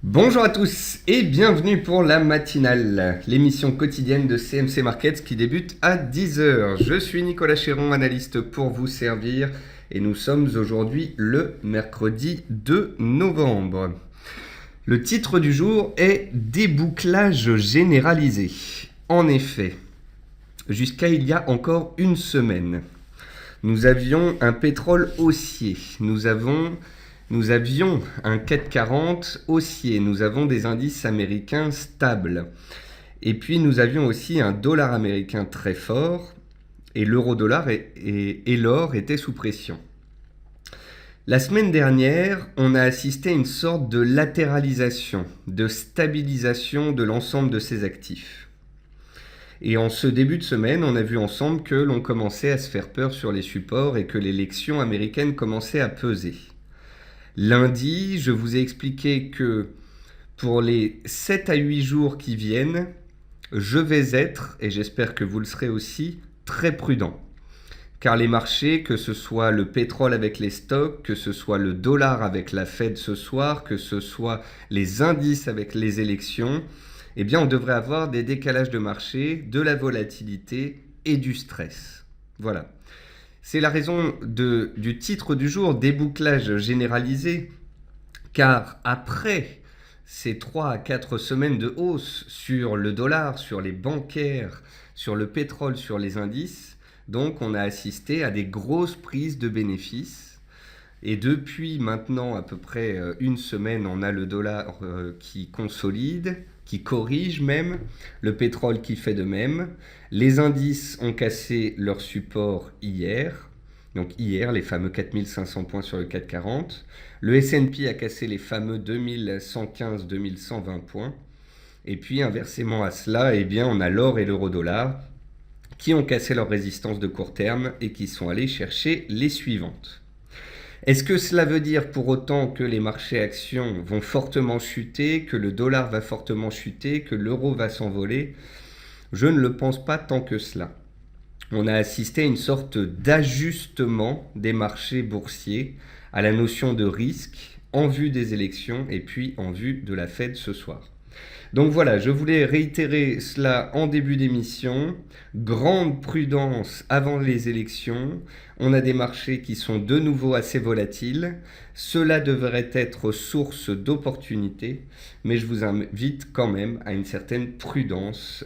Bonjour à tous et bienvenue pour la matinale, l'émission quotidienne de CMC Markets qui débute à 10 heures. Je suis Nicolas Chéron, analyste pour vous servir et nous sommes aujourd'hui le mercredi 2 novembre. Le titre du jour est débouclage généralisé. En effet, jusqu'à il y a encore une semaine, nous avions un pétrole haussier, nous avions un CAC 40 haussier, nous avons des indices américains stables. Et puis nous avions aussi un dollar américain très fort et l'euro-dollar et l'or étaient sous pression. La semaine dernière, on a assisté à une sorte de latéralisation, de stabilisation de l'ensemble de ces actifs. Et en ce début de semaine, on a vu ensemble que l'on commençait à se faire peur sur les supports et que l'élection américaine commençait à peser. Lundi, je vous ai expliqué que pour les 7 à 8 jours qui viennent, je vais être, et j'espère que vous le serez aussi, très prudent. Car les marchés, que ce soit le pétrole avec les stocks, que ce soit le dollar avec la Fed ce soir, que ce soit les indices avec les élections, eh bien on devrait avoir des décalages de marché, de la volatilité et du stress. Voilà. C'est la raison du titre du jour, débouclage généralisé, car après ces 3 à 4 semaines de hausse sur le dollar, sur les bancaires, sur le pétrole, sur les indices, donc on a assisté à des grosses prises de bénéfices. Et depuis maintenant à peu près une semaine, on a le dollar qui consolide, qui corrige même, le pétrole qui fait de même. Les indices ont cassé leur support hier. Donc hier, les fameux 4500 points sur le CAC 40. Le S&P a cassé les fameux 2115-2120 points. Et puis inversement à cela, eh bien, on a l'or et l'euro-dollar qui ont cassé leur résistance de court terme et qui sont allés chercher les suivantes. Est-ce que cela veut dire pour autant que les marchés actions vont fortement chuter, que le dollar va fortement chuter, que l'euro va s'envoler? Je ne le pense pas tant que cela. On a assisté à une sorte d'ajustement des marchés boursiers à la notion de risque en vue des élections et puis en vue de la Fed ce soir. Donc voilà, je voulais réitérer cela en début d'émission. Grande prudence avant les élections. On a des marchés qui sont de nouveau assez volatiles. Cela devrait être source d'opportunités, mais je vous invite quand même à une certaine prudence,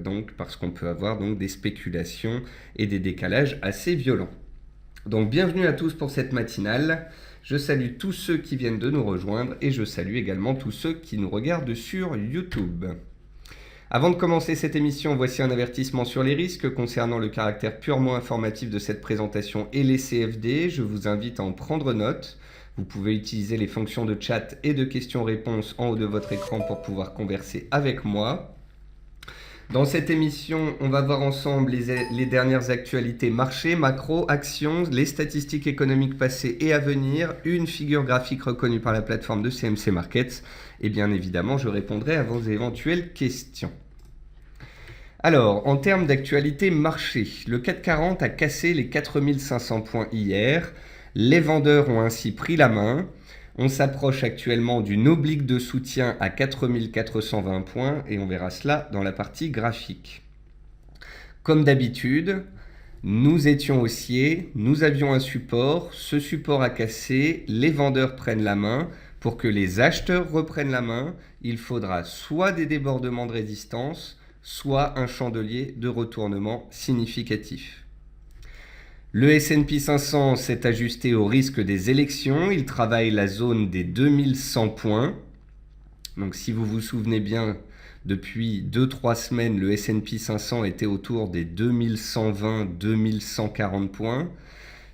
donc parce qu'on peut avoir donc des spéculations et des décalages assez violents. Donc bienvenue à tous pour cette matinale. Je salue tous ceux qui viennent de nous rejoindre et je salue également tous ceux qui nous regardent sur YouTube. Avant de commencer cette émission, voici un avertissement sur les risques concernant le caractère purement informatif de cette présentation et les CFD. Je vous invite à en prendre note. Vous pouvez utiliser les fonctions de chat et de questions-réponses en haut de votre écran pour pouvoir converser avec moi. Dans cette émission, on va voir ensemble les dernières actualités marché, macro, actions, les statistiques économiques passées et à venir, une figure graphique reconnue par la plateforme de CMC Markets et bien évidemment, je répondrai à vos éventuelles questions. Alors, en termes d'actualité marché, le CAC 40 a cassé les 4500 points hier. Les vendeurs ont ainsi pris la main. On s'approche actuellement d'une oblique de soutien à 4420 points et on verra cela dans la partie graphique. Comme d'habitude, nous étions haussiers, nous avions un support, ce support a cassé, les vendeurs prennent la main. Pour que les acheteurs reprennent la main, il faudra soit des débordements de résistance, soit un chandelier de retournement significatif. Le S&P 500 s'est ajusté au risque des élections. Il travaille la zone des 2100 points. Donc si vous vous souvenez bien, depuis 2-3 semaines, le S&P 500 était autour des 2120-2140 points.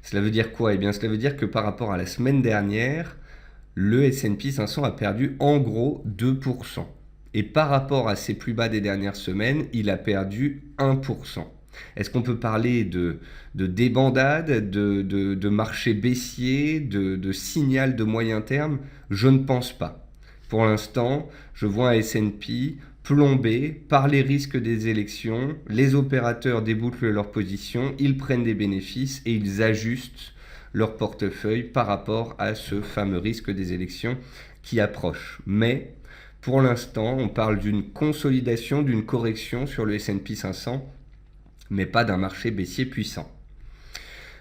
Cela veut dire quoi? Eh bien, cela veut dire que par rapport à la semaine dernière, le S&P 500 a perdu en gros 2%. Et par rapport à ses plus bas des dernières semaines, il a perdu 1%. Est-ce qu'on peut parler de débandade, de marché baissier, de signal de moyen terme? Je ne pense pas. Pour l'instant, je vois un S&P plombé par les risques des élections. Les opérateurs débouclent leur position, ils prennent des bénéfices et ils ajustent leur portefeuille par rapport à ce fameux risque des élections qui approche. Mais pour l'instant, on parle d'une consolidation, d'une correction sur le S&P 500, mais pas d'un marché baissier puissant.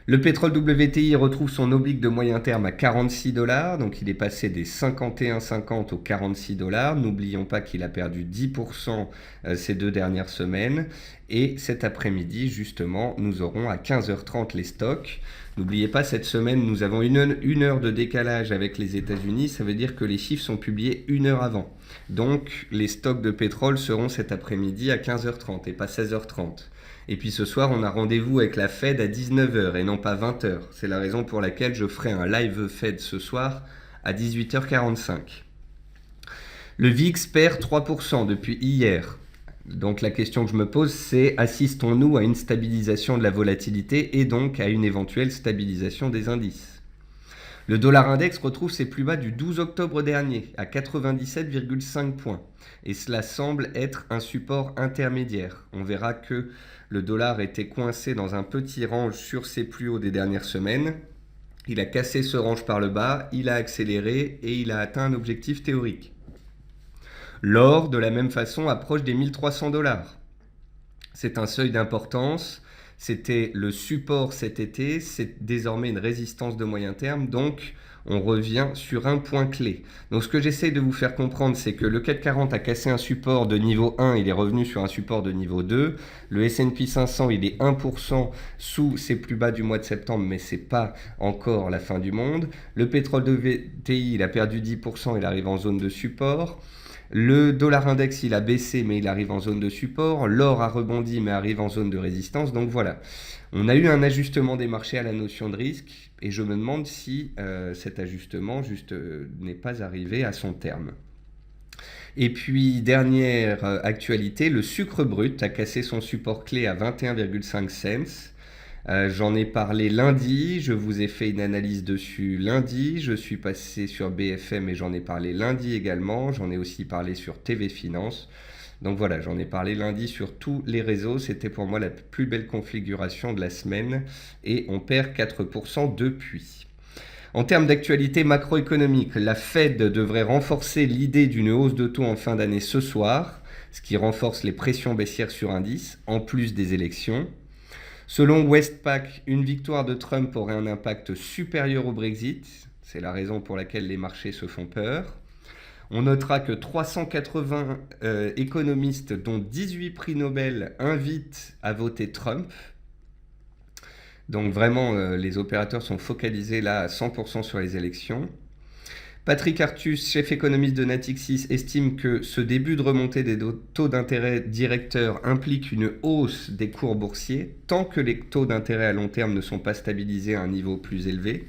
Le pétrole WTI retrouve son oblique de moyen terme à 46 $, donc il est passé des 51,50 aux 46 $. N'oublions pas qu'il a perdu 10% ces 2 dernières semaines. Et cet après-midi, justement, nous aurons à 15h30 les stocks. N'oubliez pas, cette semaine, nous avons une heure de décalage avec les États-Unis. Ça veut dire que les chiffres sont publiés une heure avant. Donc, les stocks de pétrole seront cet après-midi à 15h30 et pas 16h30. Et puis ce soir, on a rendez-vous avec la Fed à 19h et non pas 20h. C'est la raison pour laquelle je ferai un live Fed ce soir à 18h45. Le VIX perd 3% depuis hier. Donc la question que je me pose, c'est assistons-nous à une stabilisation de la volatilité et donc à une éventuelle stabilisation des indices? Le dollar index retrouve ses plus bas du 12 octobre dernier à 97,5 points. Et cela semble être un support intermédiaire. On verra que le dollar était coincé dans un petit range sur ses plus hauts des dernières semaines. Il a cassé ce range par le bas, il a accéléré et il a atteint un objectif théorique. L'or, de la même façon, approche des 1300 $. C'est un seuil d'importance. C'était le support cet été, c'est désormais une résistance de moyen terme, donc on revient sur un point clé. Donc ce que j'essaie de vous faire comprendre, c'est que le CAC 40 a cassé un support de niveau 1, il est revenu sur un support de niveau 2. Le S&P 500, il est 1% sous ses plus bas du mois de septembre, mais c'est pas encore la fin du monde. Le pétrole WTI, il a perdu 10%, il arrive en zone de support. Le dollar index, il a baissé, mais il arrive en zone de support. L'or a rebondi, mais arrive en zone de résistance. Donc voilà, on a eu un ajustement des marchés à la notion de risque. Et je me demande si cet ajustement n'est pas arrivé à son terme. Et puis, dernière actualité, le sucre brut a cassé son support clé à 21,5 cents. J'en ai parlé lundi, je vous ai fait une analyse dessus lundi, je suis passé sur BFM et j'en ai parlé lundi également, j'en ai aussi parlé sur TV Finance. Donc voilà, j'en ai parlé lundi sur tous les réseaux, c'était pour moi la plus belle configuration de la semaine et on perd 4% depuis. En termes d'actualité macroéconomique, la Fed devrait renforcer l'idée d'une hausse de taux en fin d'année ce soir, ce qui renforce les pressions baissières sur indice, en plus des élections. Selon Westpac, une victoire de Trump aurait un impact supérieur au Brexit. C'est la raison pour laquelle les marchés se font peur. On notera que 380 économistes, dont 18 prix Nobel, invitent à voter Trump. Donc vraiment, les opérateurs sont focalisés là à 100% sur les élections. Patrick Artus, chef économiste de Natixis, estime que ce début de remontée des taux d'intérêt directeurs implique une hausse des cours boursiers tant que les taux d'intérêt à long terme ne sont pas stabilisés à un niveau plus élevé.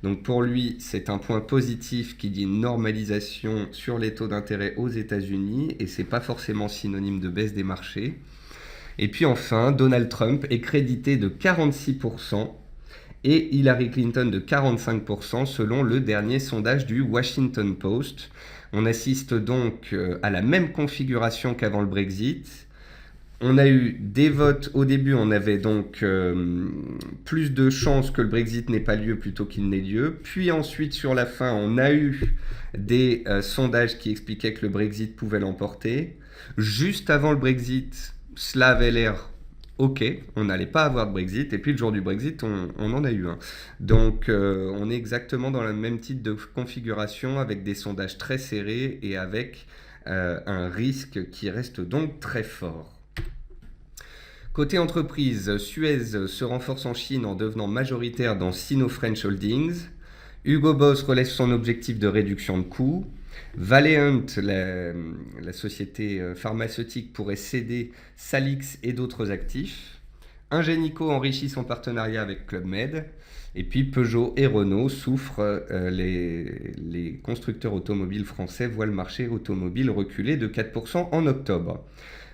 Donc pour lui, c'est un point positif qui dit une normalisation sur les taux d'intérêt aux États-Unis et c'est pas forcément synonyme de baisse des marchés. Et puis enfin, Donald Trump est crédité de 46%. Et Hillary Clinton de 45% selon le dernier sondage du Washington Post. On assiste donc à la même configuration qu'avant le Brexit. On a eu des votes, au début on avait donc plus de chances que le Brexit n'ait pas lieu plutôt qu'il n'ait lieu. Puis ensuite sur la fin on a eu des sondages qui expliquaient que le Brexit pouvait l'emporter. Juste avant le Brexit, cela avait l'air ok, on n'allait pas avoir de Brexit, et puis le jour du Brexit, on en a eu un. Donc on est exactement dans le même type de configuration, avec des sondages très serrés et avec un risque qui reste donc très fort. Côté entreprise, Suez se renforce en Chine en devenant majoritaire dans Sino-French Holdings. Hugo Boss relève son objectif de réduction de coûts. Valeant, la société pharmaceutique, pourrait céder Salix et d'autres actifs. Ingenico enrichit son partenariat avec Club Med. Et puis Peugeot et Renault souffrent. Les constructeurs automobiles français voient le marché automobile reculer de 4% en octobre.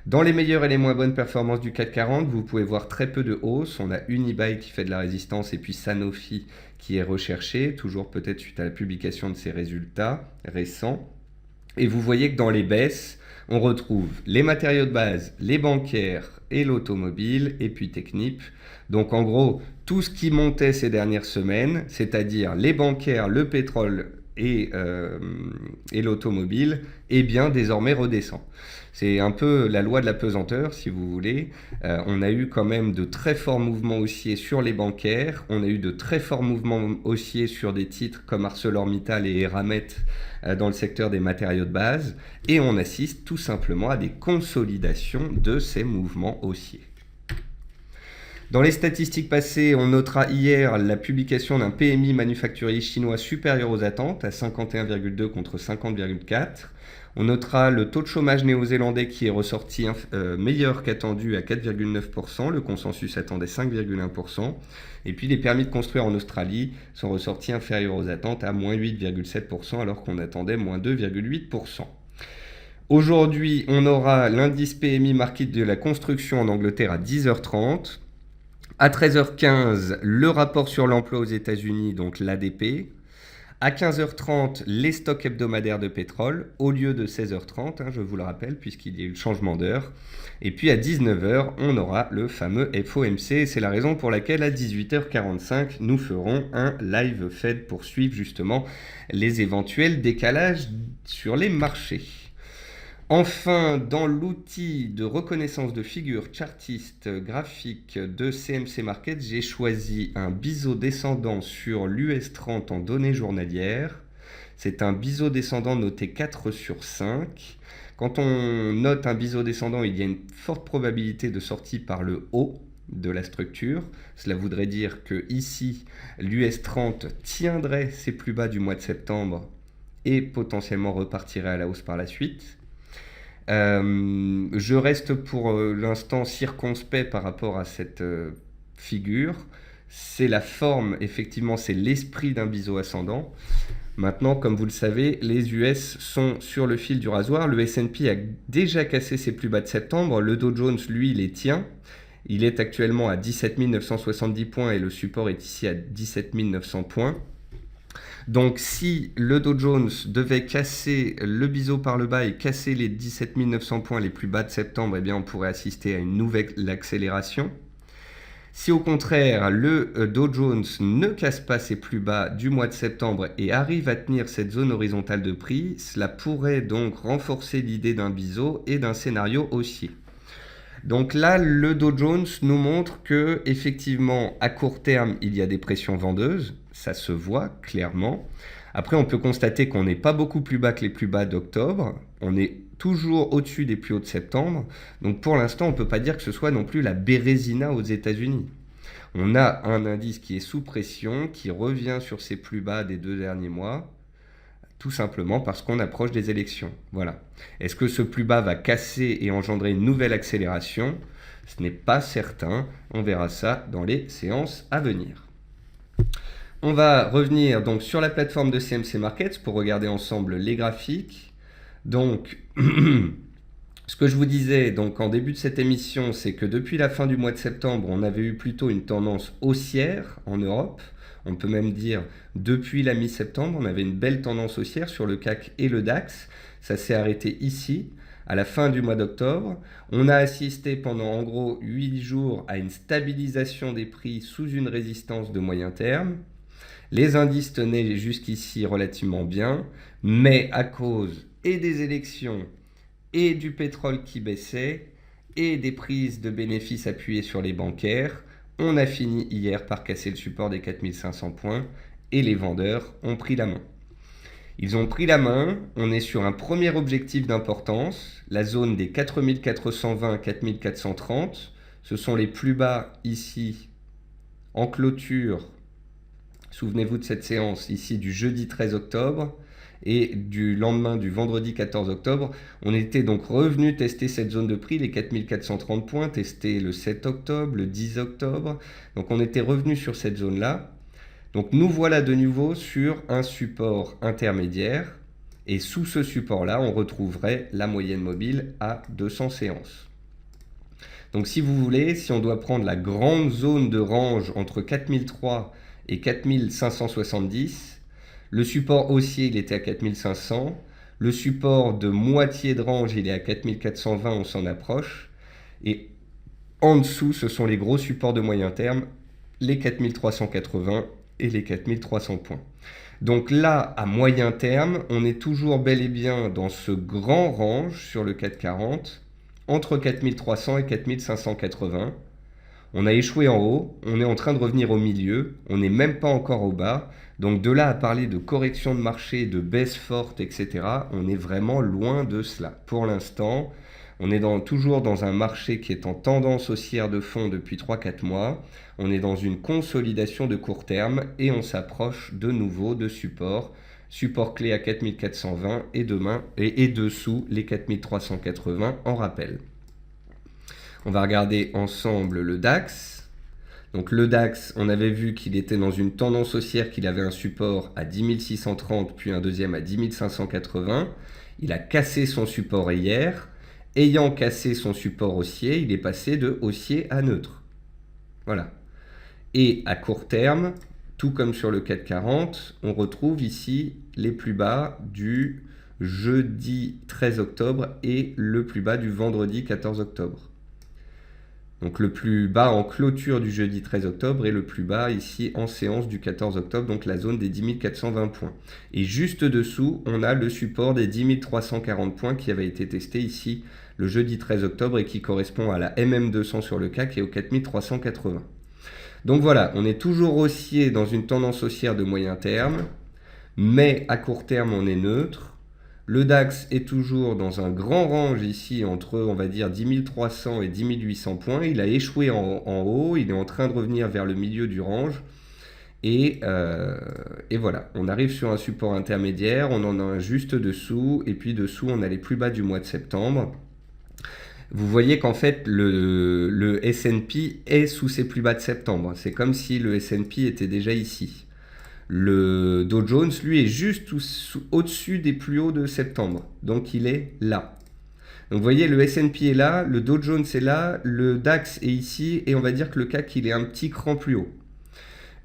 Dans les meilleures et les moins bonnes performances du CAC 40, vous pouvez voir très peu de hausse. On a Unibail qui fait de la résistance et puis Sanofi qui est recherché, toujours peut-être suite à la publication de ses résultats récents. Et vous voyez que dans les baisses, on retrouve les matériaux de base, les bancaires et l'automobile, et puis Technip. Donc en gros, tout ce qui montait ces dernières semaines, c'est-à-dire les bancaires, le pétrole et l'automobile, eh bien désormais redescend. C'est un peu la loi de la pesanteur, si vous voulez. On a eu quand même de très forts mouvements haussiers sur les bancaires. On a eu de très forts mouvements haussiers sur des titres comme ArcelorMittal et Eramet dans le secteur des matériaux de base. Et on assiste tout simplement à des consolidations de ces mouvements haussiers. Dans les statistiques passées, on notera hier la publication d'un PMI manufacturier chinois supérieur aux attentes à 51,2 contre 50,4. On notera le taux de chômage néo-zélandais qui est ressorti meilleur qu'attendu à 4,9%. Le consensus attendait 5,1%. Et puis les permis de construire en Australie sont ressortis inférieurs aux attentes à moins 8,7% alors qu'on attendait moins 2,8%. Aujourd'hui, on aura l'indice PMI Market de la construction en Angleterre à 10h30. À 13h15, le rapport sur l'emploi aux États-Unis, donc l'ADP. À 15h30, les stocks hebdomadaires de pétrole, au lieu de 16h30, je vous le rappelle, puisqu'il y a eu le changement d'heure. Et puis à 19h, on aura le fameux FOMC. C'est la raison pour laquelle à 18h45, nous ferons un live Fed pour suivre justement les éventuels décalages sur les marchés. Enfin, dans l'outil de reconnaissance de figure chartiste graphique de CMC Markets, j'ai choisi un biseau descendant sur l'US 30 en données journalières. C'est un biseau descendant noté 4 sur 5. Quand on note un biseau descendant, il y a une forte probabilité de sortie par le haut de la structure. Cela voudrait dire que ici, l'US 30 tiendrait ses plus bas du mois de septembre et potentiellement repartirait à la hausse par la suite. Je reste pour l'instant circonspect par rapport à cette figure. C'est la forme, effectivement, c'est l'esprit d'un biseau ascendant. Maintenant, comme vous le savez, les US sont sur le fil du rasoir. Le S&P a déjà cassé ses plus bas de septembre. Le Dow Jones, lui, les tient. Il est actuellement à 17 970 points et le support est ici à 17 900 points. Donc si le Dow Jones devait casser le biseau par le bas et casser les 17 900 points les plus bas de septembre, eh bien on pourrait assister à une nouvelle accélération. Si au contraire le Dow Jones ne casse pas ses plus bas du mois de septembre et arrive à tenir cette zone horizontale de prix, cela pourrait donc renforcer l'idée d'un biseau et d'un scénario haussier. Donc là, le Dow Jones nous montre que effectivement, à court terme, il y a des pressions vendeuses, ça se voit clairement. Après, on peut constater qu'on n'est pas beaucoup plus bas que les plus bas d'octobre, on est toujours au-dessus des plus hauts de septembre. Donc pour l'instant, on ne peut pas dire que ce soit non plus la Bérésina aux États-Unis. On a un indice qui est sous pression, qui revient sur ses plus bas des 2 derniers mois. Tout simplement parce qu'on approche des élections. Voilà. Est-ce que ce plus bas va casser et engendrer une nouvelle accélération ? Ce n'est pas certain. On verra ça dans les séances à venir. On va revenir donc sur la plateforme de CMC Markets pour regarder ensemble les graphiques. Donc, ce que je vous disais donc en début de cette émission, c'est que depuis la fin du mois de septembre, on avait eu plutôt une tendance haussière en Europe. On peut même dire, depuis la mi-septembre, on avait une belle tendance haussière sur le CAC et le DAX. Ça s'est arrêté ici, à la fin du mois d'octobre. On a assisté pendant en gros 8 jours à une stabilisation des prix sous une résistance de moyen terme. Les indices tenaient jusqu'ici relativement bien, mais à cause et des élections et du pétrole qui baissait et des prises de bénéfices appuyées sur les bancaires, on a fini hier par casser le support des 4500 points et les vendeurs ont pris la main. Ils ont pris la main, on est sur un premier objectif d'importance, la zone des 4420-4430. Ce sont les plus bas ici en clôture. Souvenez-vous de cette séance ici du jeudi 13 octobre et du lendemain du vendredi 14 octobre. On était donc revenu tester cette zone de prix, les 4430 points, testé le 7 octobre, le 10 octobre. Donc on était revenu sur cette zone-là. Donc nous voilà de nouveau sur un support intermédiaire. Et sous ce support-là, on retrouverait la moyenne mobile à 200 séances. Donc si vous voulez, si on doit prendre la grande zone de range entre 4003 et 4570, le support haussier, il était à 4500. Le support de moitié de range, il est à 4420, on s'en approche. Et en dessous, ce sont les gros supports de moyen terme, les 4380 et les 4300 points. Donc là, à moyen terme, on est toujours bel et bien dans ce grand range sur le 440, entre 4300 et 4580. On a échoué en haut, on est en train de revenir au milieu, on n'est même pas encore au bas. Donc de là à parler de correction de marché, de baisse forte, etc., on est vraiment loin de cela. Pour l'instant, on est toujours dans un marché qui est en tendance haussière de fond depuis 3-4 mois. On est dans une consolidation de court terme et on s'approche de nouveau de support. Support clé à 4420 et dessous les 4380 en rappel. On va regarder ensemble le DAX. Donc le DAX, on avait vu qu'il était dans une tendance haussière, qu'il avait un support à 10 630, puis un deuxième à 10 580. Il a cassé son support hier. Ayant cassé son support haussier, il est passé de haussier à neutre. Voilà. Et à court terme, tout comme sur le 440, on retrouve ici les plus bas du jeudi 13 octobre et le plus bas du vendredi 14 octobre. Donc le plus bas en clôture du jeudi 13 octobre et le plus bas ici en séance du 14 octobre, donc la zone des 10 420 points. Et juste dessous, on a le support des 10 340 points qui avait été testé ici le jeudi 13 octobre et qui correspond à la MM200 sur le CAC et au 4380. Donc voilà, on est toujours haussier dans une tendance haussière de moyen terme, mais à court terme, on est neutre. Le DAX est toujours dans un grand range ici entre, on va dire, 10 300 et 10 800 points. Il a échoué en haut, il est en train de revenir vers le milieu du range. Et voilà, on arrive sur un support intermédiaire, on en a un juste dessous, et puis dessous, on a les plus bas du mois de septembre. Vous voyez qu'en fait, le S&P est sous ses plus bas de septembre. C'est comme si le S&P était déjà ici. Le Dow Jones, lui, est juste au-dessus des plus hauts de septembre. Donc, il est là. Donc, vous voyez, le S&P est là, le Dow Jones est là, le DAX est ici, et on va dire que le CAC, il est un petit cran plus haut.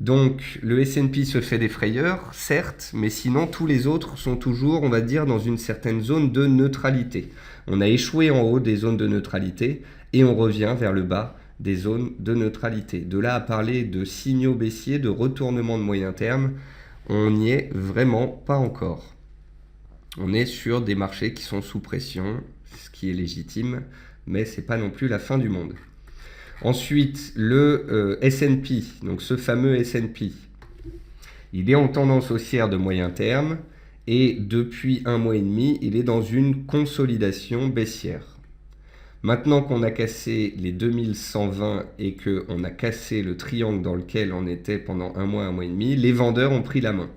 Donc, le S&P se fait des frayeurs, certes, mais sinon, tous les autres sont toujours, on va dire, dans une certaine zone de neutralité. On a échoué en haut des zones de neutralité, et on revient vers le bas des zones de neutralité. De là à parler de signaux baissiers, de retournement de moyen terme, on n'y est vraiment pas encore. On est sur des marchés qui sont sous pression, ce qui est légitime, mais ce n'est pas non plus la fin du monde. Ensuite, le S&P, donc ce fameux S&P, il est en tendance haussière de moyen terme et depuis 1 mois et demi, il est dans une consolidation baissière. Maintenant qu'on a cassé les 2120 et qu'on a cassé le triangle dans lequel on était pendant 1 mois et demi, les vendeurs ont pris la main.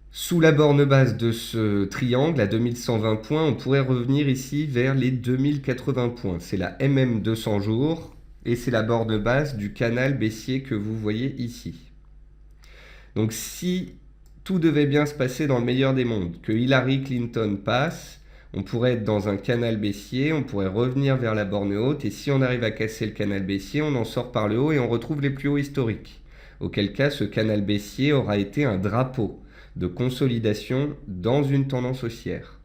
Sous la borne basse de ce triangle, à 2120 points, on pourrait revenir ici vers les 2080 points. C'est la MM200 jours et c'est la borne basse du canal baissier que vous voyez ici. Donc si tout devait bien se passer dans le meilleur des mondes, que Hillary Clinton passe, on pourrait être dans un canal baissier, on pourrait revenir vers la borne haute, et si on arrive à casser le canal baissier, on en sort par le haut et on retrouve les plus hauts historiques. Auquel cas, ce canal baissier aura été un drapeau de consolidation dans une tendance haussière.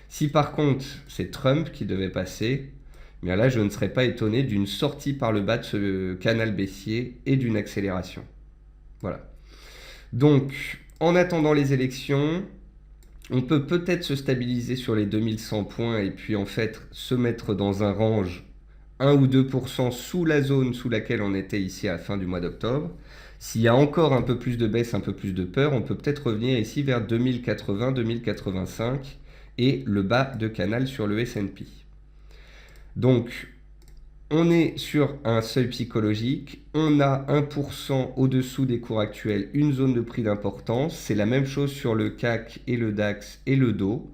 Si par contre, c'est Trump qui devait passer, bien là, je ne serais pas étonné d'une sortie par le bas de ce canal baissier et d'une accélération. Voilà. Donc, en attendant les élections, on peut peut-être se stabiliser sur les 2100 points et puis en fait se mettre dans un range 1 ou 2% sous la zone sous laquelle on était ici à la fin du mois d'octobre. S'il y a encore un peu plus de baisse, un peu plus de peur, on peut peut-être revenir ici vers 2080, 2085 et le bas de canal sur le S&P. Donc, on est sur un seuil psychologique, on a 1% au-dessous des cours actuels, une zone de prix d'importance. C'est la même chose sur le CAC et le DAX et le Dow.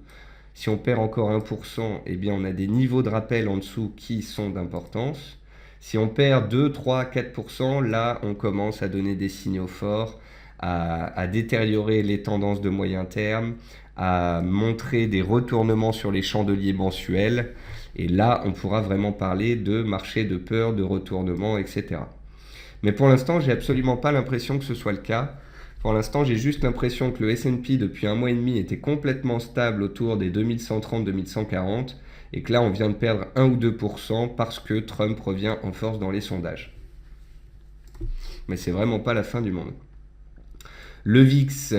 Si on perd encore 1%, eh bien on a des niveaux de rappel en dessous qui sont d'importance. Si on perd 2, 3, 4%, là on commence à donner des signaux forts, à détériorer les tendances de moyen terme, à montrer des retournements sur les chandeliers mensuels. Et là, on pourra vraiment parler de marché de peur, de retournement, etc. Mais pour l'instant, j'ai absolument pas l'impression que ce soit le cas. Pour l'instant, j'ai juste l'impression que le S&P depuis un mois et demi était complètement stable autour des 2130-2140 et que là, on vient de perdre 1 ou 2% parce que Trump revient en force dans les sondages. Mais c'est vraiment pas la fin du monde. Le VIX,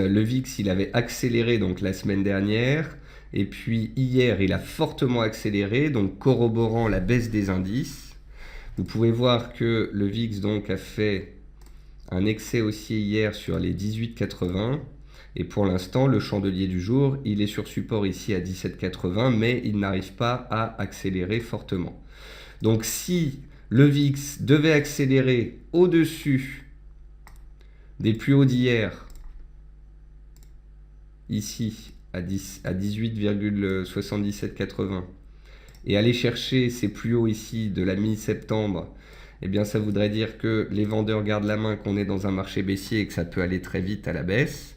il avait accéléré donc la semaine dernière. Et puis hier, il a fortement accéléré, donc corroborant la baisse des indices. Vous pouvez voir que le VIX donc a fait un excès haussier hier sur les 18,80. Et pour l'instant, le chandelier du jour, il est sur support ici à 17,80, mais il n'arrive pas à accélérer fortement. Donc si le VIX devait accélérer au-dessus des plus hauts d'hier, ici à 18,7780, et aller chercher ces plus hauts ici de la mi-septembre, eh bien ça voudrait dire que les vendeurs gardent la main, qu'on est dans un marché baissier et que ça peut aller très vite à la baisse.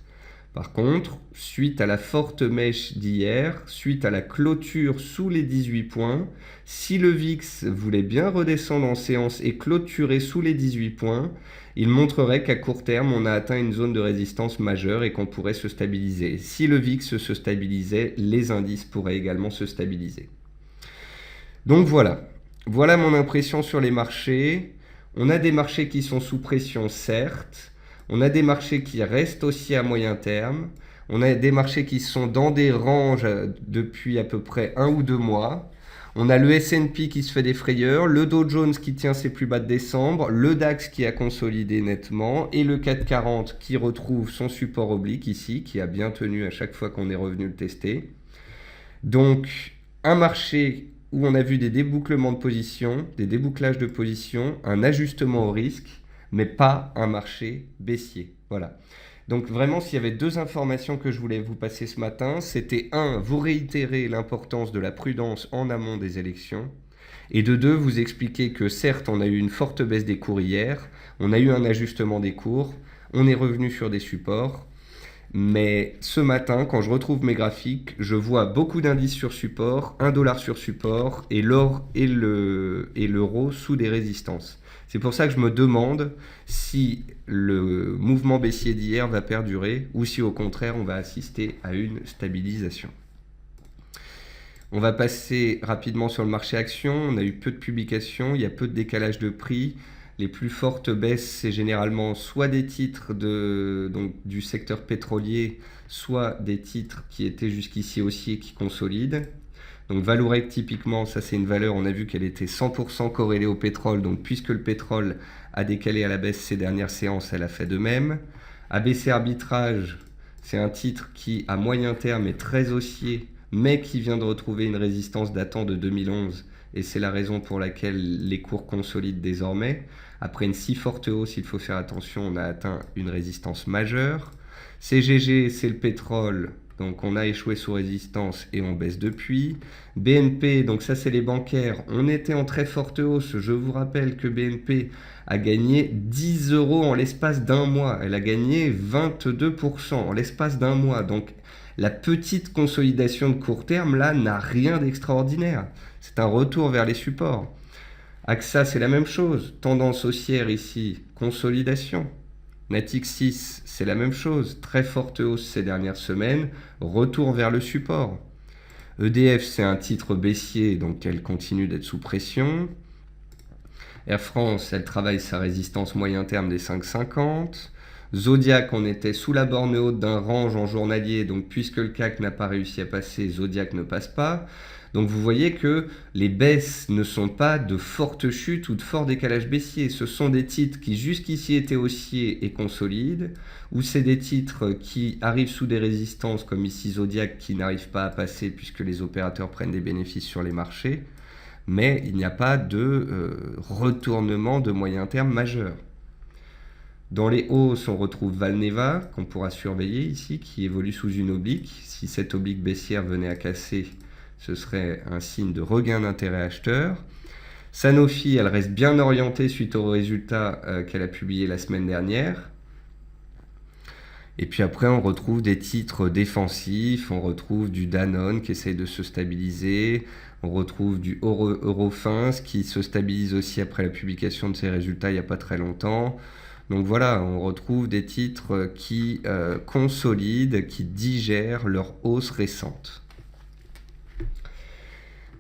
Par contre, suite à la forte mèche d'hier, suite à la clôture sous les 18 points, si le VIX voulait bien redescendre en séance et clôturer sous les 18 points, il montrerait qu'à court terme, on a atteint une zone de résistance majeure et qu'on pourrait se stabiliser. Si le VIX se stabilisait, les indices pourraient également se stabiliser. Donc voilà mon impression sur les marchés. On a des marchés qui sont sous pression, certes. On a des marchés qui restent aussi à moyen terme. On a des marchés qui sont dans des ranges depuis à peu près 1 ou 2 mois. On a le S&P qui se fait des frayeurs, le Dow Jones qui tient ses plus bas de décembre, le DAX qui a consolidé nettement et le CAC 40 qui retrouve son support oblique ici, qui a bien tenu à chaque fois qu'on est revenu le tester. Donc un marché où on a vu des débouclements de position, des débouclages de position, un ajustement au risque, mais pas un marché baissier. Voilà. Donc vraiment, s'il y avait 2 informations que je voulais vous passer ce matin, c'était 1, vous réitérer l'importance de la prudence en amont des élections, et de 2, vous expliquer que certes, on a eu une forte baisse des cours hier, on a eu un ajustement des cours, on est revenu sur des supports, mais ce matin, quand je retrouve mes graphiques, je vois beaucoup d'indices sur support, 1 dollar sur support, et l'or et l'euro sous des résistances. C'est pour ça que je me demande si le mouvement baissier d'hier va perdurer ou si au contraire on va assister à une stabilisation. On va passer rapidement sur le marché action. On a eu peu de publications, il y a peu de décalage de prix. Les plus fortes baisses, c'est généralement soit des titres du secteur pétrolier, soit des titres qui étaient jusqu'ici haussiers qui consolident. Donc Vallourec, typiquement, ça c'est une valeur, on a vu qu'elle était 100% corrélée au pétrole. Donc puisque le pétrole a décalé à la baisse ces dernières séances, elle a fait de même. ABC Arbitrage, c'est un titre qui à moyen terme est très haussier, mais qui vient de retrouver une résistance datant de 2011. Et c'est la raison pour laquelle les cours consolident désormais. Après une si forte hausse, il faut faire attention, on a atteint une résistance majeure. CGG, c'est le pétrole, donc on a échoué sous résistance et on baisse depuis. BNP, donc ça c'est les bancaires, on était en très forte hausse. Je vous rappelle que BNP a gagné 10 euros en l'espace d'un mois. Elle a gagné 22% en l'espace d'un mois. Donc la petite consolidation de court terme, là, n'a rien d'extraordinaire. C'est un retour vers les supports. AXA, c'est la même chose. Tendance haussière ici, consolidation. Natixis, c'est la même chose. Très forte hausse ces dernières semaines, retour vers le support. EDF, c'est un titre baissier, donc elle continue d'être sous pression. Air France, elle travaille sa résistance moyen terme des 5,50. Zodiac, on était sous la borne haute d'un range en journalier, donc puisque le CAC n'a pas réussi à passer, Zodiac ne passe pas. Donc vous voyez que les baisses ne sont pas de fortes chutes ou de forts décalages baissiers. Ce sont des titres qui jusqu'ici étaient haussiers et consolident, ou c'est des titres qui arrivent sous des résistances, comme ici Zodiac, qui n'arrivent pas à passer puisque les opérateurs prennent des bénéfices sur les marchés. Mais il n'y a pas de retournement de moyen terme majeur. Dans les hausses, on retrouve Valneva, qu'on pourra surveiller ici, qui évolue sous une oblique. Si cette oblique baissière venait à casser, ce serait un signe de regain d'intérêt acheteur. Sanofi, elle reste bien orientée suite aux résultats qu'elle a publiés la semaine dernière. Et puis après, on retrouve des titres défensifs, on retrouve du Danone qui essaye de se stabiliser, on retrouve du Eurofins qui se stabilise aussi après la publication de ses résultats il n'y a pas très longtemps. Donc voilà, on retrouve des titres qui consolident, qui digèrent leur hausse récente.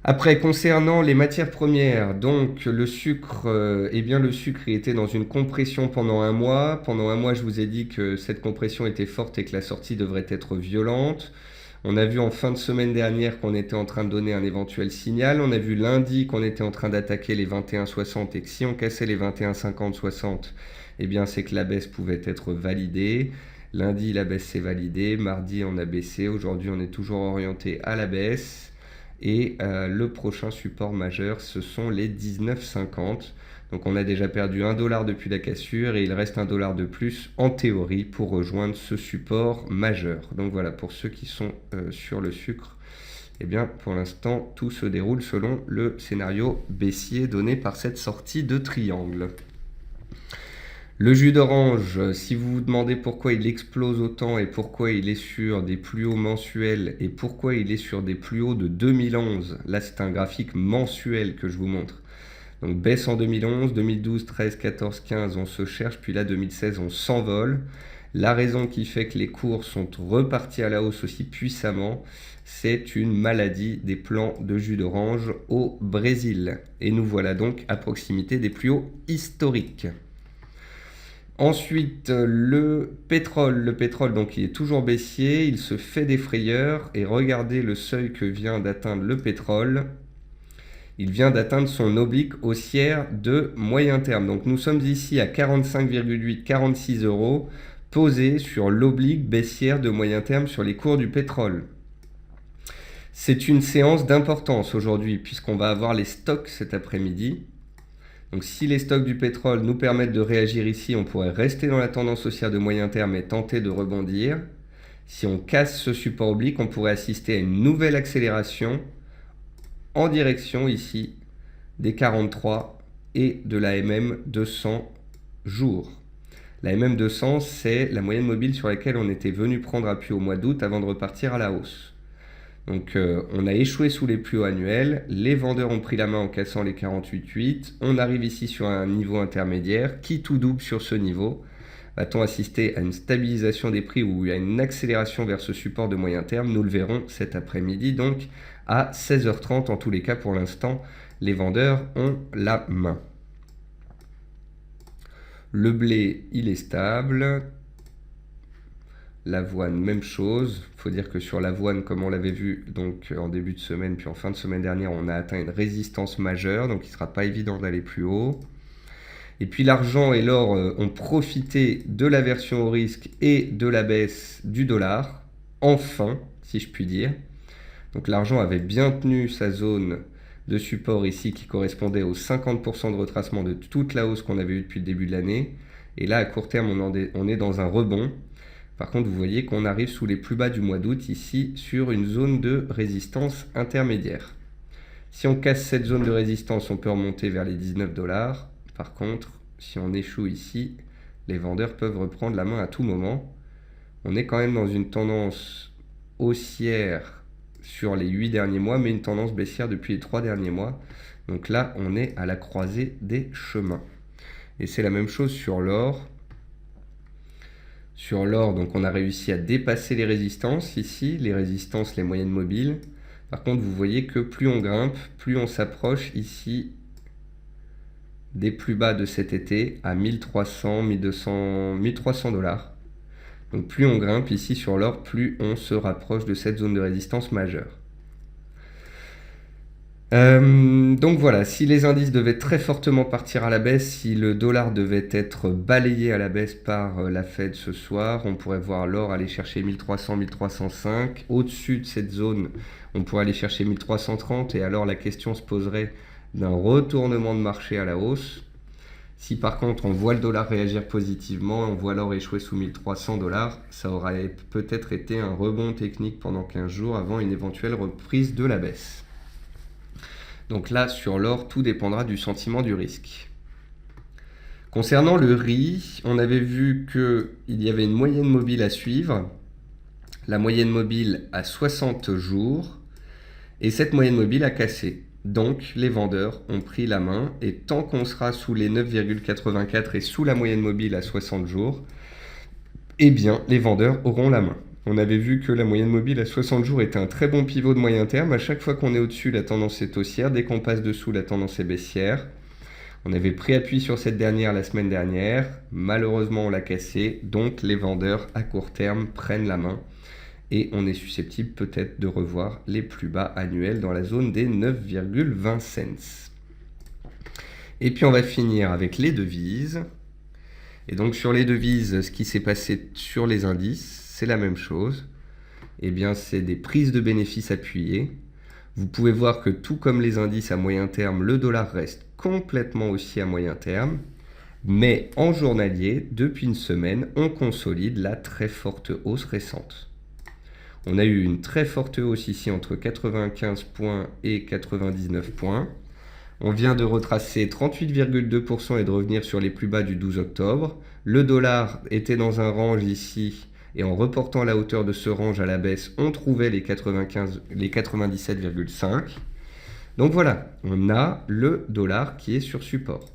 Après, concernant les matières premières, donc le sucre, le sucre était dans une compression pendant un mois. Pendant un mois, je vous ai dit que cette compression était forte et que la sortie devrait être violente. On a vu en fin de semaine dernière qu'on était en train de donner un éventuel signal. On a vu lundi qu'on était en train d'attaquer les 21,60 et que si on cassait les 21,50-60, eh bien c'est que la baisse pouvait être validée. Lundi, la baisse s'est validée. Mardi, on a baissé. Aujourd'hui, on est toujours orienté à la baisse. Et le prochain support majeur, ce sont les 19,50. Donc on a déjà perdu 1 dollar depuis la cassure et il reste 1 dollar de plus en théorie pour rejoindre ce support majeur. Donc voilà, pour ceux qui sont sur le sucre, eh bien pour l'instant tout se déroule selon le scénario baissier donné par cette sortie de triangle. Le jus d'orange, si vous vous demandez pourquoi il explose autant et pourquoi il est sur des plus hauts mensuels et pourquoi il est sur des plus hauts de 2011, là c'est un graphique mensuel que je vous montre. Donc baisse en 2011, 2012, 13, 14, 15, on se cherche, puis là 2016, on s'envole. La raison qui fait que les cours sont repartis à la hausse aussi puissamment, c'est une maladie des plants de jus d'orange au Brésil. Et nous voilà donc à proximité des plus hauts historiques. Ensuite, le pétrole. Le pétrole, donc, il est toujours baissier, il se fait des frayeurs. Et regardez le seuil que vient d'atteindre le pétrole. Il vient d'atteindre son oblique haussière de moyen terme. Donc, nous sommes ici à 45,8, 46 euros, posé sur l'oblique baissière de moyen terme sur les cours du pétrole. C'est une séance d'importance aujourd'hui, puisqu'on va avoir les stocks cet après-midi. Donc si les stocks du pétrole nous permettent de réagir ici, on pourrait rester dans la tendance haussière de moyen terme et tenter de rebondir. Si on casse ce support oblique, on pourrait assister à une nouvelle accélération en direction ici des 43 et de la MM 200 jours. La MM 200, c'est la moyenne mobile sur laquelle on était venu prendre appui au mois d'août avant de repartir à la hausse. Donc on a échoué sous les plus hauts annuels, les vendeurs ont pris la main en cassant les 48,8, on arrive ici sur un niveau intermédiaire, qui tout double sur ce niveau. Va-t-on assister à une stabilisation des prix ou à une accélération vers ce support de moyen terme? Nous le verrons cet après-midi, donc à 16h30. En tous les cas, pour l'instant, les vendeurs ont la main. Le blé, il est stable. L'avoine, même chose. Il faut dire que sur l'avoine, comme on l'avait vu donc en début de semaine, puis en fin de semaine dernière, on a atteint une résistance majeure, donc il ne sera pas évident d'aller plus haut. Et puis l'argent et l'or ont profité de l'aversion au risque et de la baisse du dollar, enfin, si je puis dire. Donc l'argent avait bien tenu sa zone de support ici qui correspondait aux 50% de retracement de toute la hausse qu'on avait eue depuis le début de l'année. Et là, à court terme, on est dans un rebond. Par contre, vous voyez qu'on arrive sous les plus bas du mois d'août ici sur une zone de résistance intermédiaire. Si on casse cette zone de résistance, on peut remonter vers les 19 dollars. Par contre, si on échoue ici, les vendeurs peuvent reprendre la main à tout moment. On est quand même dans une tendance haussière sur les 8 derniers mois, mais une tendance baissière depuis les 3 derniers mois. Donc là, on est à la croisée des chemins. Et c'est la même chose sur l'or. Sur l'or, donc on a réussi à dépasser les résistances ici, les résistances, les moyennes mobiles. Par contre, vous voyez que plus on grimpe, plus on s'approche ici des plus bas de cet été à 1300, 1200, 1300 dollars. Donc plus on grimpe ici sur l'or, plus on se rapproche de cette zone de résistance majeure. Donc voilà, si les indices devaient très fortement partir à la baisse, si le dollar devait être balayé à la baisse par la Fed ce soir, on pourrait voir l'or aller chercher 1300, 1305. Au-dessus de cette zone, on pourrait aller chercher 1330 et alors la question se poserait d'un retournement de marché à la hausse. Si par contre on voit le dollar réagir positivement, on voit l'or échouer sous 1300 dollars, ça aurait peut-être été un rebond technique pendant 15 jours avant une éventuelle reprise de la baisse. Donc là, sur l'or, tout dépendra du sentiment du risque. Concernant le riz, on avait vu qu'il y avait une moyenne mobile à suivre. La moyenne mobile à 60 jours. Et cette moyenne mobile a cassé. Donc, les vendeurs ont pris la main et tant qu'on sera sous les 9,84 et sous la moyenne mobile à 60 jours, eh bien, les vendeurs auront la main. On avait vu que la moyenne mobile à 60 jours était un très bon pivot de moyen terme. À chaque fois qu'on est au-dessus, la tendance est haussière. Dès qu'on passe dessous, la tendance est baissière. On avait pris appui sur cette dernière la semaine dernière. Malheureusement, on l'a cassée. Donc, les vendeurs à court terme prennent la main. Et on est susceptible peut-être de revoir les plus bas annuels dans la zone des 9,20 cents. Et puis on va finir avec les devises. Et donc sur les devises, ce qui s'est passé sur les indices, c'est la même chose. Eh bien, c'est des prises de bénéfices appuyées. Vous pouvez voir que tout comme les indices à moyen terme, le dollar reste complètement haussier à moyen terme. Mais en journalier, depuis une semaine, on consolide la très forte hausse récente. On a eu une très forte hausse ici entre 95 points et 99 points. On vient de retracer 38,2% et de revenir sur les plus bas du 12 octobre. Le dollar était dans un range ici et en reportant la hauteur de ce range à la baisse, on trouvait les 97,5. Donc voilà, on a le dollar qui est sur support.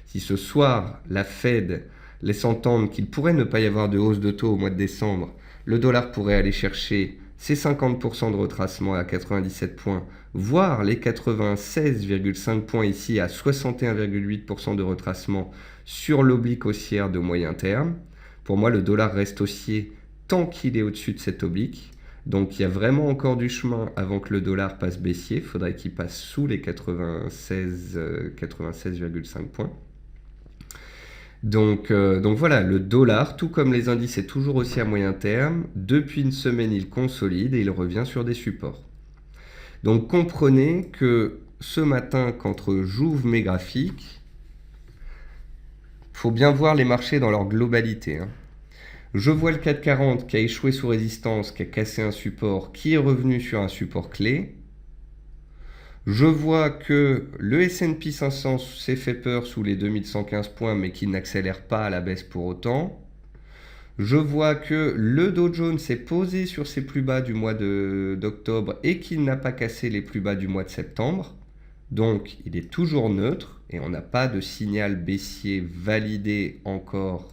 Si ce soir, la Fed laisse entendre qu'il pourrait ne pas y avoir de hausse de taux au mois de décembre, le dollar pourrait aller chercher ses 50% de retracement à 97 points, voire les 96,5 points ici à 61,8% de retracement sur l'oblique haussière de moyen terme. Pour moi, le dollar reste haussier tant qu'il est au-dessus de cette oblique. Donc il y a vraiment encore du chemin avant que le dollar passe baissier. Il faudrait qu'il passe sous les 96,5 points. Donc voilà, le dollar, tout comme les indices, est toujours aussi à moyen terme. Depuis une semaine, il consolide et il revient sur des supports. Donc comprenez que ce matin, quand j'ouvre mes graphiques, il faut bien voir les marchés dans leur globalité. Je vois le CAC 40 qui a échoué sous résistance, qui a cassé un support, qui est revenu sur un support clé. Je vois que le S&P 500 s'est fait peur sous les 2115 points, mais qui n'accélère pas à la baisse pour autant. Je vois que le Dow Jones s'est posé sur ses plus bas du mois d'octobre et qu'il n'a pas cassé les plus bas du mois de septembre. Donc, il est toujours neutre et on n'a pas de signal baissier validé encore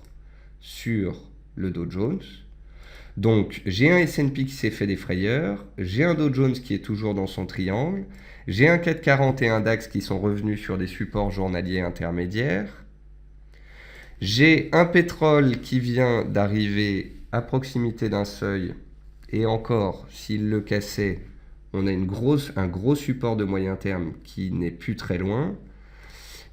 sur le Dow Jones. Donc, j'ai un S&P qui s'est fait des frayeurs, j'ai un Dow Jones qui est toujours dans son triangle, j'ai un CAC 40 et un DAX qui sont revenus sur des supports journaliers intermédiaires, j'ai un pétrole qui vient d'arriver à proximité d'un seuil, et encore, s'il le cassait, on a un gros support de moyen terme qui n'est plus très loin.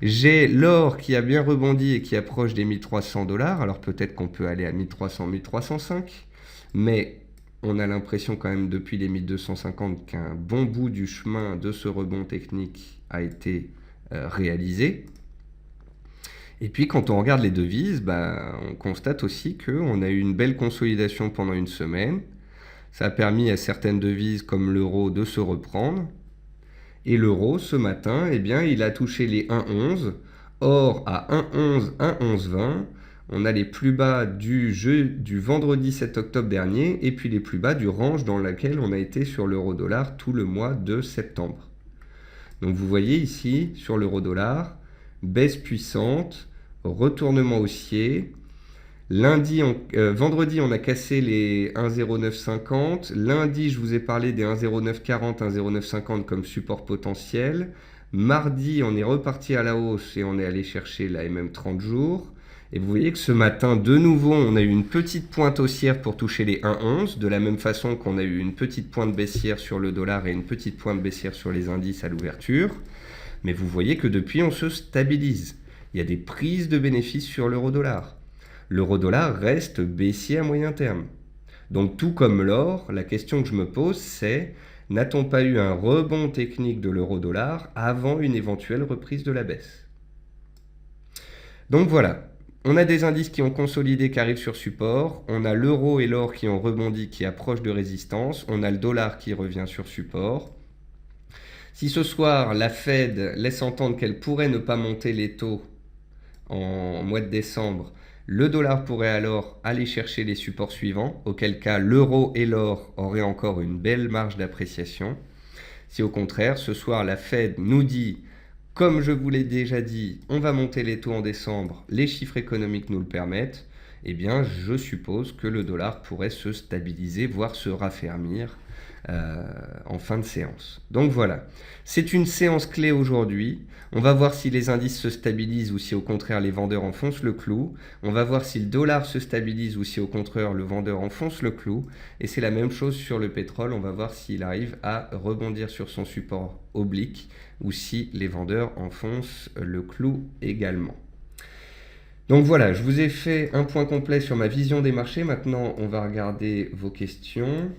J'ai l'or qui a bien rebondi et qui approche des 1300 $, alors peut-être qu'on peut aller à 1300, 1305, mais on a l'impression quand même depuis les 1250 qu'un bon bout du chemin de ce rebond technique a été réalisé. Et puis quand on regarde les devises, on constate aussi qu'on a eu une belle consolidation pendant une semaine. Ça a permis à certaines devises comme l'euro de se reprendre. Et l'euro, ce matin, eh bien, il a touché les 1,11. Or, à 1,11, 1,11,20, on a les plus bas du vendredi 7 octobre dernier et puis les plus bas du range dans lequel on a été sur l'euro-dollar tout le mois de septembre. Donc vous voyez ici, sur l'euro-dollar, baisse puissante, retournement haussier. Vendredi, on a cassé les 1,0950. Lundi, je vous ai parlé des 1,0940, 1,0950 comme support potentiel. Mardi, on est reparti à la hausse et on est allé chercher la MM 30 jours. Et vous voyez que ce matin, de nouveau, on a eu une petite pointe haussière pour toucher les 1,11, de la même façon qu'on a eu une petite pointe baissière sur le dollar et une petite pointe baissière sur les indices à l'ouverture. Mais vous voyez que depuis, on se stabilise. Il y a des prises de bénéfices sur l'euro-dollar. L'euro-dollar reste baissier à moyen terme. Donc tout comme l'or, la question que je me pose, c'est n'a-t-on pas eu un rebond technique de l'euro-dollar avant une éventuelle reprise de la baisse? Donc voilà, on a des indices qui ont consolidé, qui arrivent sur support, on a l'euro et l'or qui ont rebondi, qui approchent de résistance, on a le dollar qui revient sur support. Si ce soir, la Fed laisse entendre qu'elle pourrait ne pas monter les taux en mois de décembre, le dollar pourrait alors aller chercher les supports suivants, auquel cas l'euro et l'or auraient encore une belle marge d'appréciation. Si au contraire, ce soir, la Fed nous dit, comme je vous l'ai déjà dit, on va monter les taux en décembre, les chiffres économiques nous le permettent, eh bien, je suppose que le dollar pourrait se stabiliser, voire se raffermir en fin de séance. Donc voilà, c'est une séance clé aujourd'hui. On va voir si les indices se stabilisent ou si au contraire les vendeurs enfoncent le clou. On va voir si le dollar se stabilise ou si au contraire le vendeur enfonce le clou. Et c'est la même chose sur le pétrole. On va voir s'il arrive à rebondir sur son support oblique ou si les vendeurs enfoncent le clou également. Donc voilà, je vous ai fait un point complet sur ma vision des marchés. Maintenant, on va regarder vos questions.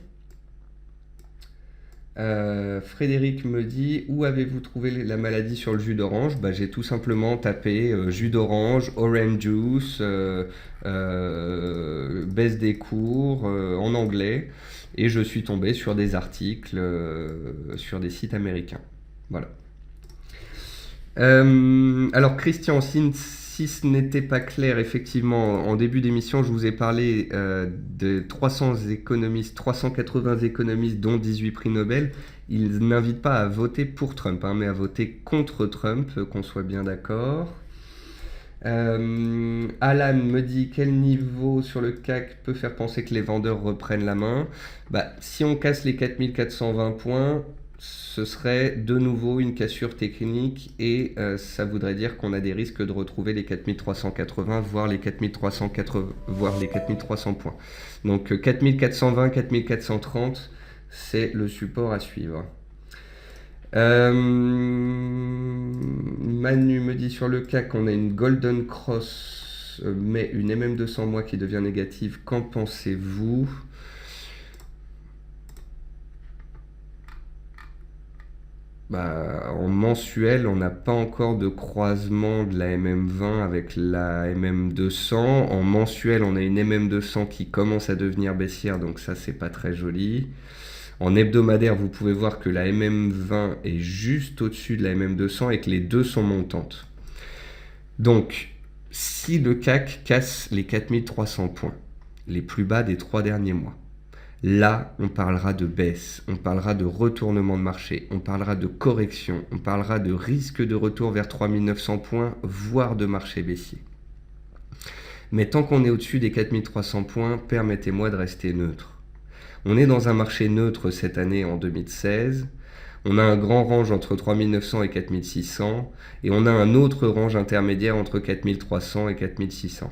Frédéric me dit, où avez-vous trouvé la maladie sur le jus d'orange? J'ai tout simplement tapé jus d'orange, orange juice, baisse des cours en anglais, et je suis tombé sur des articles sur des sites américains. Voilà. Alors Christian, si ce n'était pas clair, effectivement, en début d'émission, je vous ai parlé de 380 économistes, dont 18 prix Nobel. Ils n'invitent pas à voter pour Trump, mais à voter contre Trump, qu'on soit bien d'accord. Alan me dit, quel niveau sur le CAC peut faire penser que les vendeurs reprennent la main? Si on casse les 4420 points, ce serait de nouveau une cassure technique et ça voudrait dire qu'on a des risques de retrouver les 4380, voire les 4300 points. Donc 4420, 4430, c'est le support à suivre. Manu me dit sur le CAC qu'on a une Golden Cross, mais une MM200 mois qui devient négative. Qu'en pensez-vous ? En mensuel, on n'a pas encore de croisement de la MM20 avec la MM200. En mensuel, on a une MM200 qui commence à devenir baissière, donc ça, c'est pas très joli. En hebdomadaire, vous pouvez voir que la MM20 est juste au-dessus de la MM200 et que les deux sont montantes. Donc, si le CAC casse les 4300 points, les plus bas des 3 derniers mois, là, on parlera de baisse, on parlera de retournement de marché, on parlera de correction, on parlera de risque de retour vers 3900 points, voire de marché baissier. Mais tant qu'on est au-dessus des 4300 points, permettez-moi de rester neutre. On est dans un marché neutre cette année en 2016. On a un grand range entre 3900 et 4600 et on a un autre range intermédiaire entre 4300 et 4600.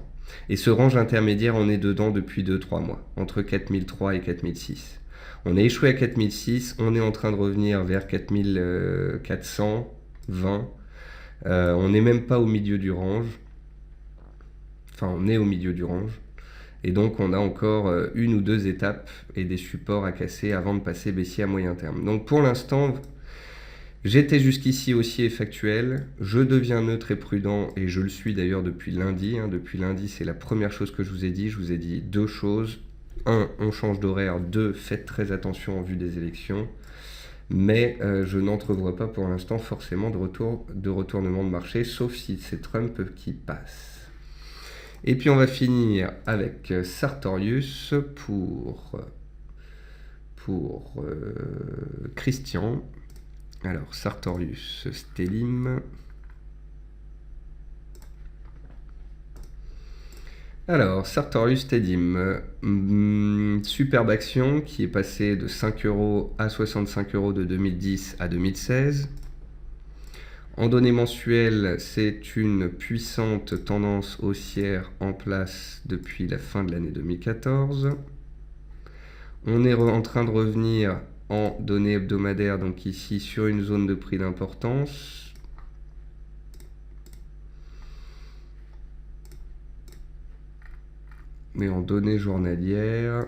Et ce range intermédiaire, on est dedans depuis 2-3 mois, entre 4003 et 4006. On a échoué à 4006, on est en train de revenir vers 4420. On n'est même pas au milieu du range. Enfin, on est au milieu du range. Et donc, on a encore une ou deux étapes et des supports à casser avant de passer baissier à moyen terme. Donc, pour l'instant, j'étais jusqu'ici haussier et factuel. Je deviens neutre et prudent et je le suis d'ailleurs depuis lundi. Depuis lundi, c'est la première chose que je vous ai dit. Je vous ai dit deux choses. 1, on change d'horaire. 2, faites très attention en vue des élections. Mais je n'entrevois pas pour l'instant forcément de retournement de marché, sauf si c'est Trump qui passe. Et puis on va finir avec Sartorius pour Christian. Alors Sartorius, Stellim. Alors Sartorius Stellim, superbe action qui est passée de 5 € à 65 € de 2010 à 2016. En données mensuelles, c'est une puissante tendance haussière en place depuis la fin de l'année 2014. On est en train de revenir en données hebdomadaires, donc ici sur une zone de prix d'importance. Mais en données journalières,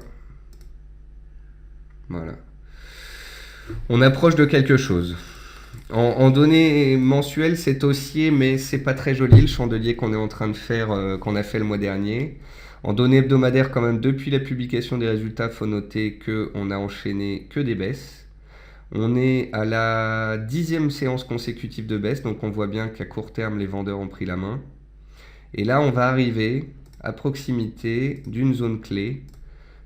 voilà. On approche de quelque chose. En données mensuelles, c'est haussier, mais c'est pas très joli le chandelier qu'on est en train de faire, qu'on a fait le mois dernier. En données hebdomadaires, quand même, depuis la publication des résultats, il faut noter qu'on a enchaîné que des baisses. On est à la 10e séance consécutive de baisse, donc on voit bien qu'à court terme, les vendeurs ont pris la main. Et là, on va arriver à proximité d'une zone clé,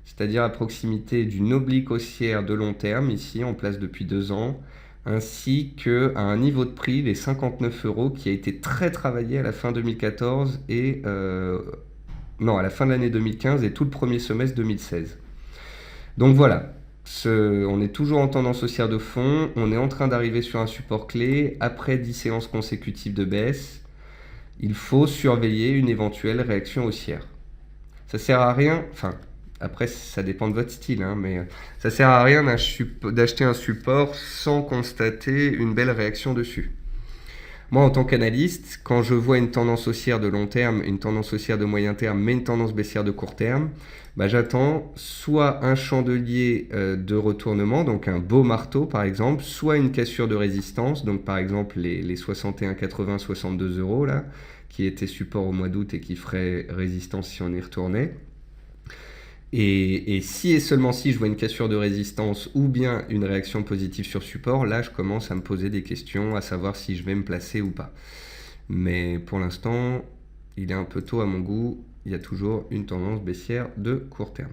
c'est-à-dire à proximité d'une oblique haussière de long terme, ici en place depuis 2 ans, ainsi qu'à un niveau de prix, les 59 euros, qui a été très travaillé à la fin 2014 et... non, à la fin de l'année 2015 et tout le premier semestre 2016. Donc voilà, on est toujours en tendance haussière de fond, on est en train d'arriver sur un support clé, après 10 séances consécutives de baisse, il faut surveiller une éventuelle réaction haussière. Ça sert à rien, enfin, après ça dépend de votre style, hein, mais ça sert à rien d'acheter un support sans constater une belle réaction dessus. Moi, en tant qu'analyste, quand je vois une tendance haussière de long terme, une tendance haussière de moyen terme, mais une tendance baissière de court terme, j'attends soit un chandelier de retournement, donc un beau marteau par exemple, soit une cassure de résistance, donc par exemple les 61,80, 62 euros là, qui étaient support au mois d'août et qui feraient résistance si on y retournait. Et si et seulement si je vois une cassure de résistance ou bien une réaction positive sur support, là je commence à me poser des questions, à savoir si je vais me placer ou pas. Mais pour l'instant, il est un peu tôt à mon goût, il y a toujours une tendance baissière de court terme.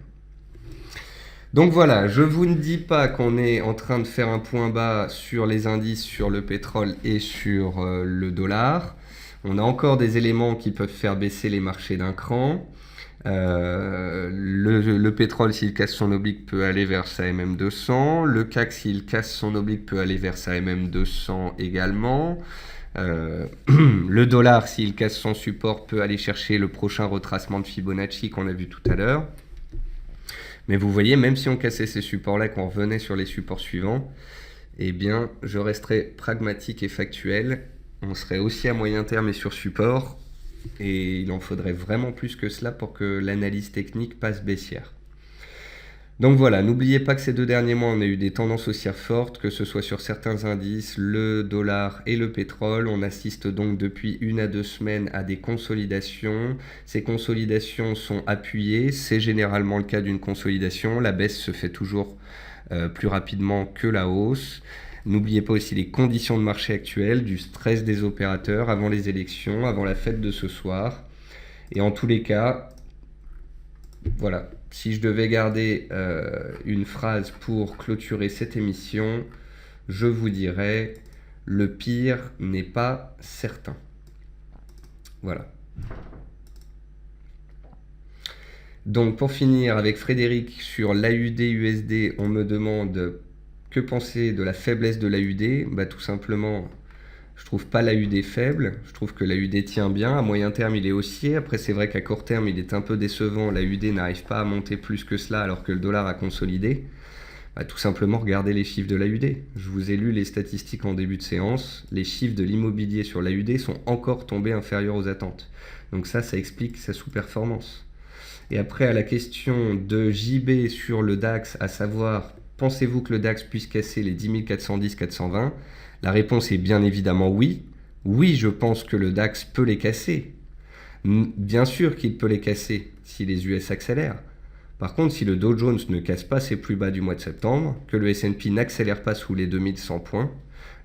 Donc voilà, je vous ne dis pas qu'on est en train de faire un point bas sur les indices, sur le pétrole et sur le dollar. On a encore des éléments qui peuvent faire baisser les marchés d'un cran. Le pétrole, s'il casse son oblique, peut aller vers sa MM200. Le CAC, s'il casse son oblique, peut aller vers sa MM200 également. Le dollar, s'il casse son support, peut aller chercher le prochain retracement de Fibonacci qu'on a vu tout à l'heure. Mais vous voyez, même si on cassait ces supports-là, qu'on revenait sur les supports suivants, eh bien, je resterai pragmatique et factuel. On serait aussi à moyen terme et sur support. Et il en faudrait vraiment plus que cela pour que l'analyse technique passe baissière. Donc voilà, n'oubliez pas que ces 2 derniers mois, on a eu des tendances haussières fortes, que ce soit sur certains indices, le dollar et le pétrole. On assiste donc depuis 1 à 2 semaines à des consolidations. Ces consolidations sont appuyées, c'est généralement le cas d'une consolidation. La baisse se fait toujours plus rapidement que la hausse. N'oubliez pas aussi les conditions de marché actuelles, du stress des opérateurs avant les élections, avant la fête de ce soir. Et en tous les cas, voilà, si je devais garder une phrase pour clôturer cette émission, je vous dirais « Le pire n'est pas certain ». Voilà. Donc pour finir avec Frédéric sur l'AUD-USD, on me demande... Que penser de la faiblesse de l'AUD ? Tout simplement, je trouve pas l'AUD faible, je trouve que l'AUD tient bien, à moyen terme il est haussier, après c'est vrai qu'à court terme il est un peu décevant, l'AUD n'arrive pas à monter plus que cela alors que le dollar a consolidé. Tout simplement regardez les chiffres de l'AUD. Je vous ai lu les statistiques en début de séance, les chiffres de l'immobilier sur l'AUD sont encore tombés inférieurs aux attentes. Donc ça explique sa sous-performance. Et après à la question de JB sur le DAX, à savoir... Pensez-vous que le DAX puisse casser les 10 410-420 ? La réponse est bien évidemment oui. Oui, je pense que le DAX peut les casser. Bien sûr qu'il peut les casser si les US accélèrent. Par contre, si le Dow Jones ne casse pas ses plus bas du mois de septembre, que le S&P n'accélère pas sous les 2100 points,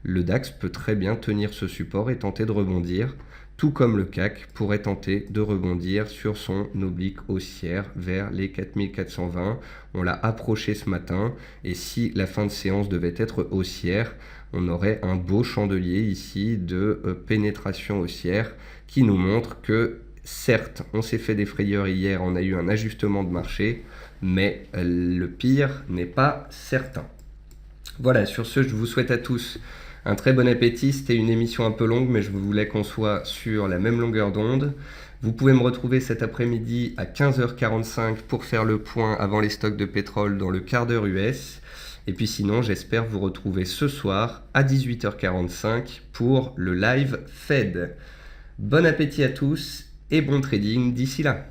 le DAX peut très bien tenir ce support et tenter de rebondir, tout comme le CAC pourrait tenter de rebondir sur son oblique haussière vers les 4420. On l'a approché ce matin et si la fin de séance devait être haussière, on aurait un beau chandelier ici de pénétration haussière qui nous montre que certes, on s'est fait des frayeurs hier, on a eu un ajustement de marché, mais le pire n'est pas certain. Voilà, sur ce, je vous souhaite à tous un très bon appétit. C'était une émission un peu longue, mais je voulais qu'on soit sur la même longueur d'onde. Vous pouvez me retrouver cet après-midi à 15h45 pour faire le point avant les stocks de pétrole dans le quart d'heure US. Et puis sinon, j'espère vous retrouver ce soir à 18h45 pour le live Fed. Bon appétit à tous et bon trading d'ici là.